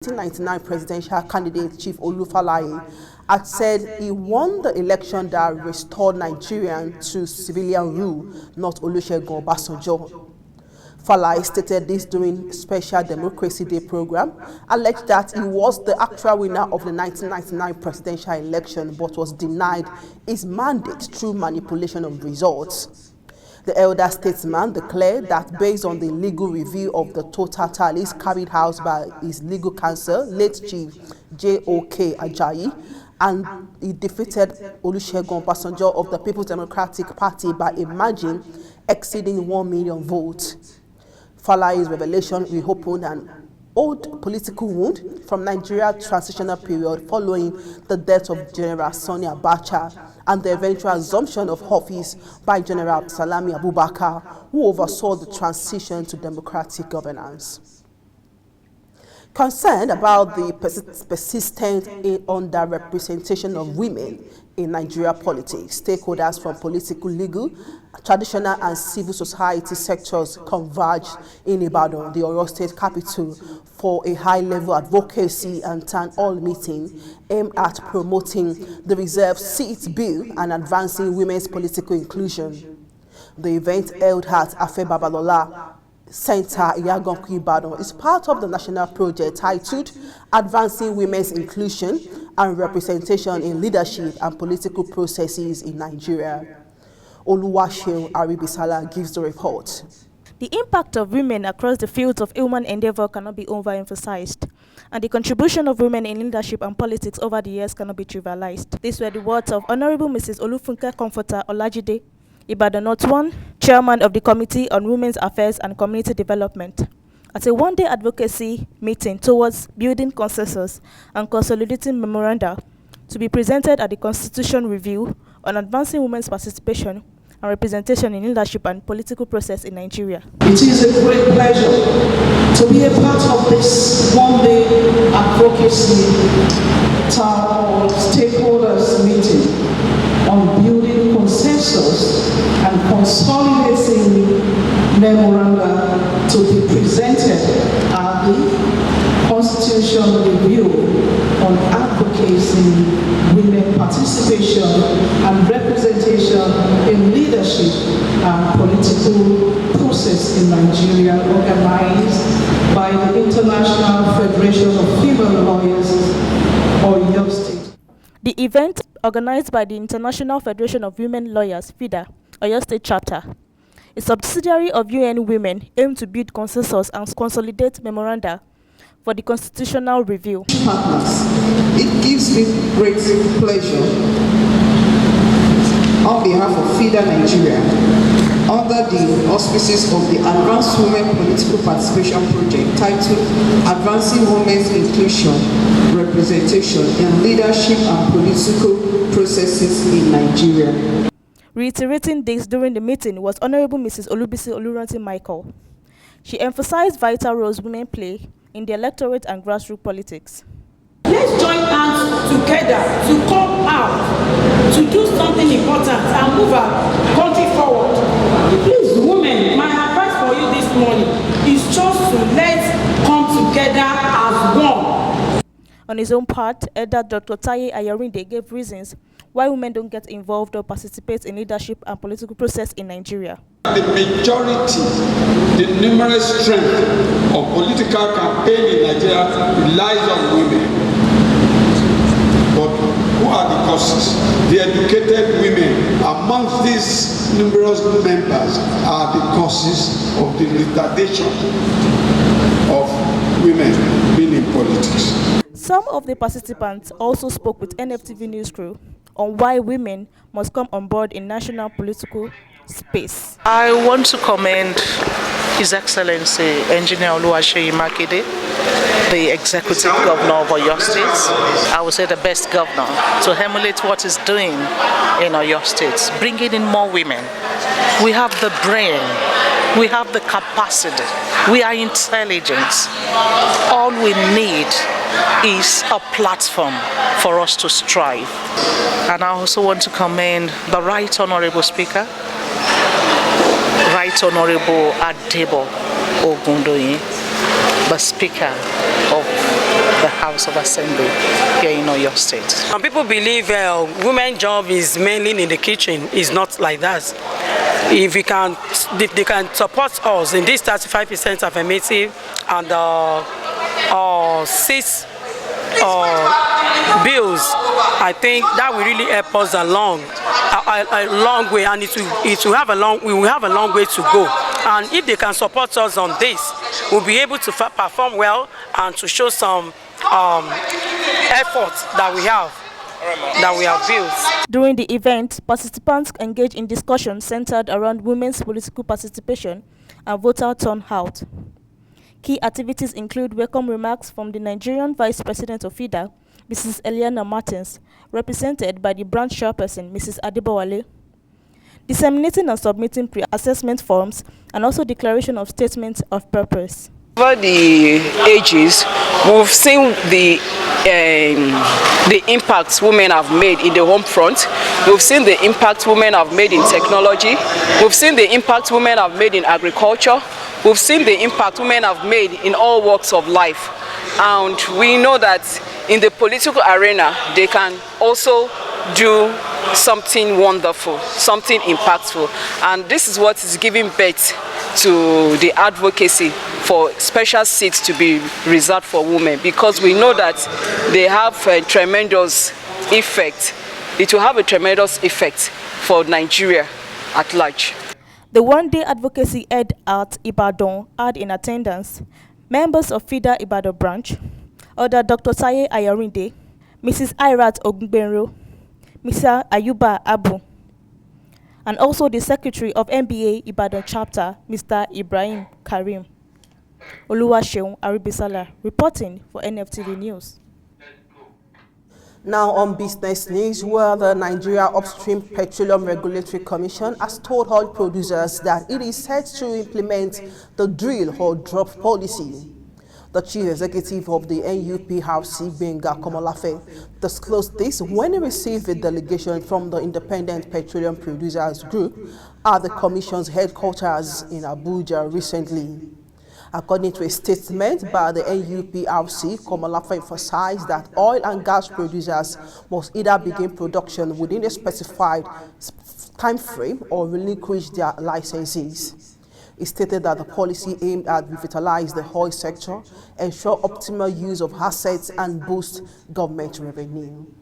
1999 presidential candidate Chief Olufalaye had said he won the election that restored Nigeria to civilian rule, not Olusegun Obasanjo. Falaye stated this during Special Democracy Day program, alleged that he was the actual winner of the 1999 presidential election but was denied his mandate through manipulation of results. The elder statesman declared that based on the legal review of the total tallies carried out by his legal counsel, late Chief J.O.K. Ajayi, and he defeated Olusegun Obasanjo of the People's Democratic Party by a margin exceeding 1 million votes. Falaye's revelation reopened an old political wound from Nigeria's transitional period following the death of General Sani Abacha and the eventual assumption of office by General Salami Abubakar, who oversaw the transition to democratic governance. Concerned about the persistent underrepresentation of women in Nigeria politics, stakeholders from political, legal, traditional and civil society sectors converged in Ibadan, the Oyo State capital, for a high-level advocacy and town hall meeting aimed at promoting the reserved seats bill and advancing women's political inclusion. The event held at Afe Babalola Center Iyaganku Ibadan is part of the national project titled Advancing Women's Inclusion and Representation in Leadership and Political Processes in Nigeria. Oluwaseun Aribisala gives the report. The impact of women across the fields of human endeavor cannot be overemphasized, and the contribution of women in leadership and politics over the years cannot be trivialized. These were the words of Honorable Mrs. Olufunke Comforter Olajide, Ibadan North 1, Chairman of the Committee on Women's Affairs and Community Development, at a one-day advocacy meeting towards building consensus and consolidating memoranda to be presented at the Constitution Review on advancing women's participation and representation in leadership and political process in Nigeria. It is a great pleasure to be a part of this one-day advocacy town hall stakeholders meeting on building consensus and consolidating memoranda to be presented at the Constitution Review on advocacy, women participation and representation in leadership and political process in Nigeria, organized by the International Federation of Female Lawyers, Oyo State. The event, organized by the International Federation of Women Lawyers, FIDA, Oyo State Chapter, a subsidiary of UN Women, aimed to build consensus and consolidate memoranda for the Constitutional Review. Partners, it gives me great pleasure on behalf of FIDA Nigeria, under the auspices of the Advanced Women Political Participation Project titled Advancing Women's Inclusion, Representation in Leadership and Political Processes in Nigeria. Reiterating this during the meeting was Honorable Mrs. Olubisi Oluranti Michael. She emphasized vital roles women play in the electorate and grassroots politics. Let's join hands together to come out, to do something important and move our country forward. Please, women, my advice for you this morning is just to let's come together as one. On his own part, Elder Dr. Taye Ayorinde gave reasons why women don't get involved or participate in leadership and political process in Nigeria. The majority, the numerous strength of political campaign in Nigeria relies on women. But who are the causes? The educated women amongst these numerous members are the causes of the retardation of women being in politics. Some of the participants also spoke with Nftv News crew on why women must come on board in national political space. I want to commend His Excellency Engineer Oluwaseun Makinde, the Executive Governor of Oyo State. I would say the best governor to emulate what he's doing in Oyo State, bringing in more women. We have the brain, we have the capacity, we are intelligent. All we need is a platform for us to strive. And I also want to commend the Right Honorable Speaker, Right Honorable Adebo Ogundoyin, the Speaker of House of Assembly here in Oyo State. Some people believe women's job is mainly in the kitchen. It's not like that. If they can support us in this 35% affirmative and 6 bills, I think that will really help us a long way, and we will have a long way to go. And if they can support us on this, we'll be able to perform well and to show some effort that we have built. During the event, participants engaged in discussions centered around women's political participation and voter turnout. Key activities include welcome remarks from the Nigerian Vice President of FIDA, Mrs. Eliana Martins, represented by the branch chairperson, Mrs. Adebowale, disseminating and submitting pre-assessment forms, and also declaration of statements of purpose. Over the ages, we've seen the impacts women have made in the home front. We've seen the impact women have made in technology. We've seen the impact women have made in agriculture. We've seen the impact women have made in all walks of life. And we know that in the political arena, they can also do something wonderful, something impactful. And this is what is giving birth to the advocacy for special seats to be reserved for women, because we know that they have a tremendous effect. It will have a tremendous effect for Nigeria at large. The one-day advocacy held at Ibadan had in attendance members of FIDA Ibadan branch, Elder Dr. Taye Ayorinde, Mrs. Irat Ogunbenro, Mr. Ayuba Abu, and also the Secretary of NBA Ibadan chapter, Mr. Ibrahim Karim. Oluwaseun Aribisala reporting for NFTV News. Now on business news, where the Nigeria Upstream Petroleum Regulatory Commission has told oil producers that it is set to implement the drill or drop policy. The chief executive of the NUPRC, Benga Komolafe, disclosed this when he received a delegation from the Independent Petroleum Producers Group at the Commission's headquarters in Abuja recently. According to a statement by the NUPRC, Komolafe emphasized that oil and gas producers must either begin production within a specified time frame or relinquish their licenses. It stated that the policy aimed at revitalize the oil sector, ensure optimal use of assets, and boost government revenue.